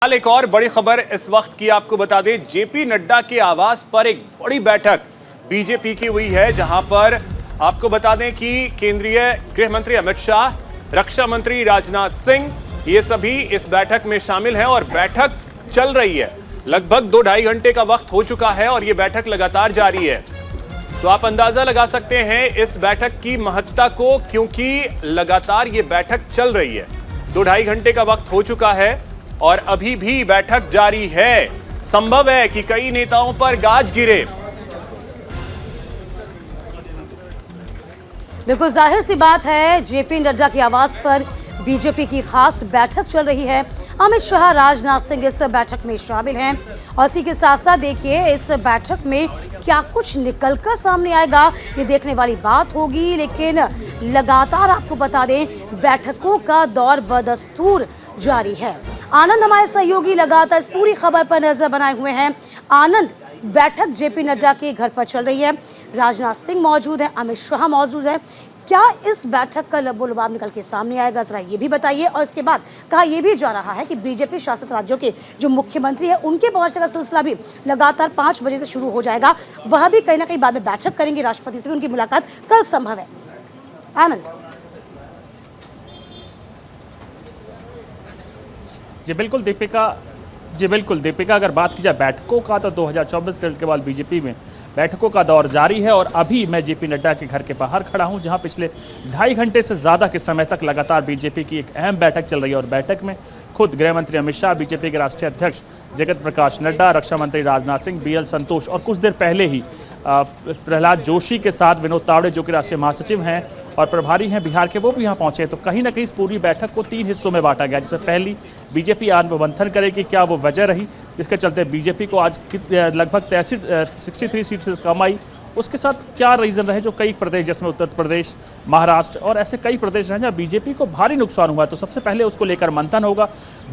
एक और बड़ी खबर इस वक्त की आपको बता दें, जेपी नड्डा के आवास पर एक बड़ी बैठक बीजेपी की हुई है, जहां पर आपको बता दें कि केंद्रीय गृह मंत्री अमित शाह, रक्षा मंत्री राजनाथ सिंह, ये सभी इस बैठक में शामिल हैं और बैठक चल रही है। लगभग 2-2.5 घंटे का वक्त हो चुका है और ये बैठक लगातार जारी है। तो आप अंदाजा लगा सकते हैं इस बैठक की महत्ता को, क्योंकि लगातार ये बैठक चल रही है। 2-2.5 घंटे का वक्त हो चुका है और अभी भी बैठक जारी है। संभव है कि कई नेताओं पर गाज गिरे। बिल्कुल जाहिर सी बात है, जेपी नड्डा के आवास पर बीजेपी की खास बैठक चल रही है। अमित शाह, राजनाथ सिंह इस बैठक में शामिल हैं और इसी के साथ साथ देखिए इस बैठक में क्या कुछ निकलकर सामने आएगा, ये देखने वाली बात होगी। लेकिन लगातार आपको बता दें, बैठकों का दौर बदस्तूर जारी है। आनंद हमारे सहयोगी लगातार इस पूरी खबर पर नजर बनाए हुए हैं। आनंद, बैठक जेपी नड्डा के घर पर चल रही है, राजनाथ सिंह मौजूद है, अमित शाह मौजूद है। क्या इस बैठक का लबोलुबाब निकल के सामने आएगा, जरा ये भी बताइए। और इसके बाद कहा यह भी जा रहा है कि बीजेपी शासित राज्यों के जो मुख्यमंत्री है उनके पहुंचने का सिलसिला भी लगातार 5 बजे से शुरू हो जाएगा। वह भी कहीं ना कहीं बाद में बैठक करेंगे, राष्ट्रपति से भी उनकी मुलाकात कल संभव है। आनंद जी बिल्कुल दीपिका, अगर बात की जाए बैठकों का तो 2024 रिजल्ट के बाद बीजेपी में बैठकों का दौर जारी है। और अभी मैं जेपी नड्डा के घर के बाहर खड़ा हूं, जहां पिछले 2.5 घंटे से ज़्यादा के समय तक लगातार बीजेपी की एक अहम बैठक चल रही है। और बैठक में खुद गृह मंत्री अमित शाह, बीजेपी के राष्ट्रीय अध्यक्ष जगत प्रकाश नड्डा, रक्षा मंत्री राजनाथ सिंह, BL संतोष और कुछ देर पहले ही प्रहलाद जोशी के साथ विनोद तावड़े, जो कि राष्ट्रीय महासचिव हैं और प्रभारी हैं बिहार के, वो भी यहाँ पहुंचे। तो कहीं ना कहीं इस पूरी बैठक को 3 हिस्सों में बांटा गया, जिसमें पहली बीजेपी आत्ममंथन करेगी, क्या वो वजह रही जिसके चलते बीजेपी को आज लगभग 63 सीट से कम आई। उसके साथ क्या रीज़न रहे जो कई प्रदेश, जिसमें उत्तर प्रदेश, महाराष्ट्र और ऐसे कई प्रदेश रहे जहाँ बीजेपी को भारी नुकसान हुआ। तो सबसे पहले उसको लेकर मंथन होगा।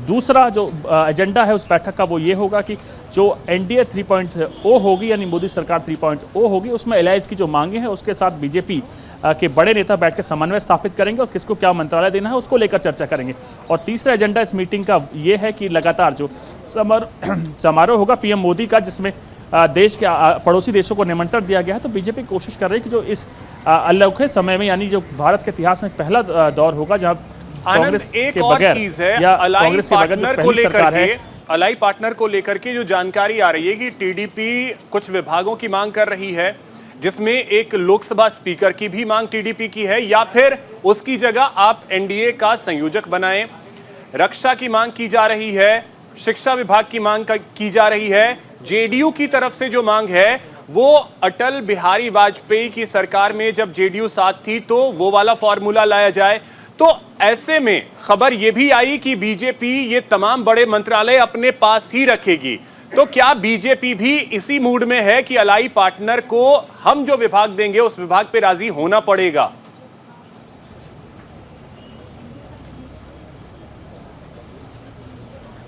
दूसरा जो एजेंडा है उस बैठक का वो ये होगा कि जो NDA 3.0 होगी, यानी मोदी सरकार 3.0 होगी, उसमें एलायंस की जो मांगे हैं उसके साथ बीजेपी के बड़े नेता बैठ के समन्वय स्थापित करेंगे और किसको क्या मंत्रालय देना है उसको लेकर चर्चा करेंगे। और तीसरा एजेंडा इस मीटिंग का ये है कि लगातार जो समारोह होगा PM मोदी का, जिसमें देश के पड़ोसी देशों को निमंत्रण दिया गया है। तो बीजेपी कोशिश कर रही है कि जो इस अलौकिक समय में, यानी जो भारत के इतिहास में पहला दौर होगा जहां कांग्रेस के बगैर या कांग्रेस के बगैर जो पहली सरकार है। अलाई पार्टनर को लेकर के जो जानकारी आ रही है कि TDP कुछ विभागों की मांग कर रही है, जिसमें एक लोकसभा स्पीकर की भी मांग TDP की है, या फिर उसकी जगह आप NDA का संयोजक बनाएं। रक्षा की मांग की जा रही है, शिक्षा विभाग की मांग की जा रही है। JDU की तरफ से जो मांग है वो अटल बिहारी वाजपेयी की सरकार में जब JDU साथ थी तो वो वाला फॉर्मूला लाया जाए। तो ऐसे में खबर ये भी आई कि बीजेपी ये तमाम बड़े मंत्रालय अपने पास ही रखेगी। तो क्या बीजेपी भी इसी मूड में है कि अलाई पार्टनर को हम जो विभाग देंगे उस विभाग पे राजी होना पड़ेगा?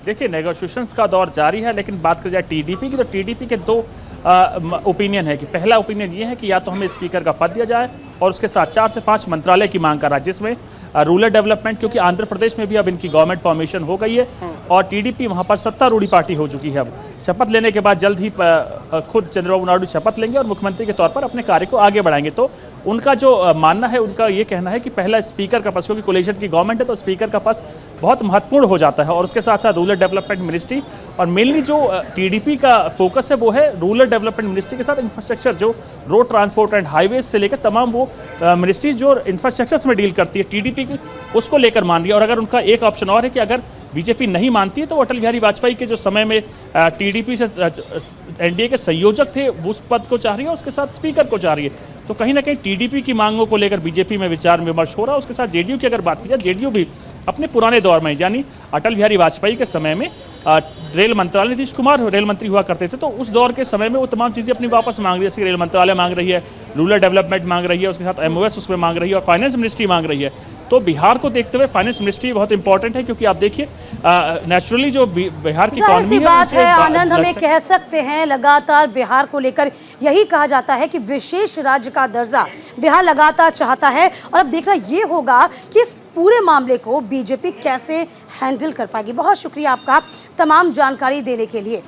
देखिए, नेगोशिएशंस का दौर जारी है, लेकिन बात कर जाए TDP की तो TDP के 2 ओपिनियन है कि पहला ओपिनियन ये है कि या तो हमें स्पीकर का पद दिया जाए और उसके साथ 4 से 5 मंत्रालय की मांग कर रहा है, जिसमें रूरल डेवलपमेंट, क्योंकि आंध्र प्रदेश में भी अब इनकी गवर्नमेंट फॉर्मेशन हो गई है और TDP वहाँ पर सत्तारूढ़ी पार्टी हो चुकी है। अब शपथ लेने के बाद जल्द ही खुद चंद्रबाबू नायडू शपथ लेंगे और मुख्यमंत्री के तौर पर अपने कार्य को आगे बढ़ाएंगे। तो उनका जो मानना है, उनका ये कहना है कि पहला स्पीकर का पद, क्योंकि कोलिशन की गवर्नमेंट है तो स्पीकर का पद बहुत महत्वपूर्ण हो जाता है। और उसके साथ साथ रूरल डेवलपमेंट मिनिस्ट्री, और मेनली जो TDP का फोकस है वो है रूरल डेवलपमेंट मिनिस्ट्री के साथ इंफ्रास्ट्रक्चर, जो रोड ट्रांसपोर्ट एंड हाईवेज से लेकर तमाम वो मिनिस्ट्रीज जो इंफ्रास्ट्रक्चर में डील करती है TDP की, उसको लेकर मान रही है। और अगर उनका एक ऑप्शन और है कि अगर बीजेपी नहीं मानती है तो अटल बिहारी वाजपेयी के जो समय में TDP से NDA के संयोजक थे उस पद को चाह रही है, उसके साथ स्पीकर को चाह रही है। तो कहीं ना कहीं TDP की मांगों को लेकर बीजेपी में विचार विमर्श हो रहा है। उसके साथ JDU की अगर बात की जाए, JDU भी अपने पुराने दौर में, यानी अटल बिहारी वाजपेयी के समय में रेल मंत्रालय, नीतीश कुमार रेल मंत्री हुआ करते थे, तो उस दौर के समय में वो तमाम चीज़ें अपनी वापस मांग रही है। जैसे रेल मंत्रालय मांग रही है, रूरल डेवलपमेंट मांग रही है, उसके साथ MOS उसमें मांग रही है और फाइनेंस मिनिस्ट्री मांग रही है। तो बिहार को देखते हुए फाइनेंस मिनिस्ट्री बहुत इंपॉर्टेंट है, क्योंकि आप देखिए नेचुरली जो बिहार की जाहिर सी इकोनॉमी बात है आनंद, हमें कह सकते हैं लगातार बिहार को लेकर यही कहा जाता है कि विशेष राज्य का दर्जा बिहार लगातार चाहता है, और अब देखना ये होगा कि इस पूरे मामले को बीजेपी कैसे हैंडल कर पाएगी। बहुत शुक्रिया आपका तमाम जानकारी देने के लिए।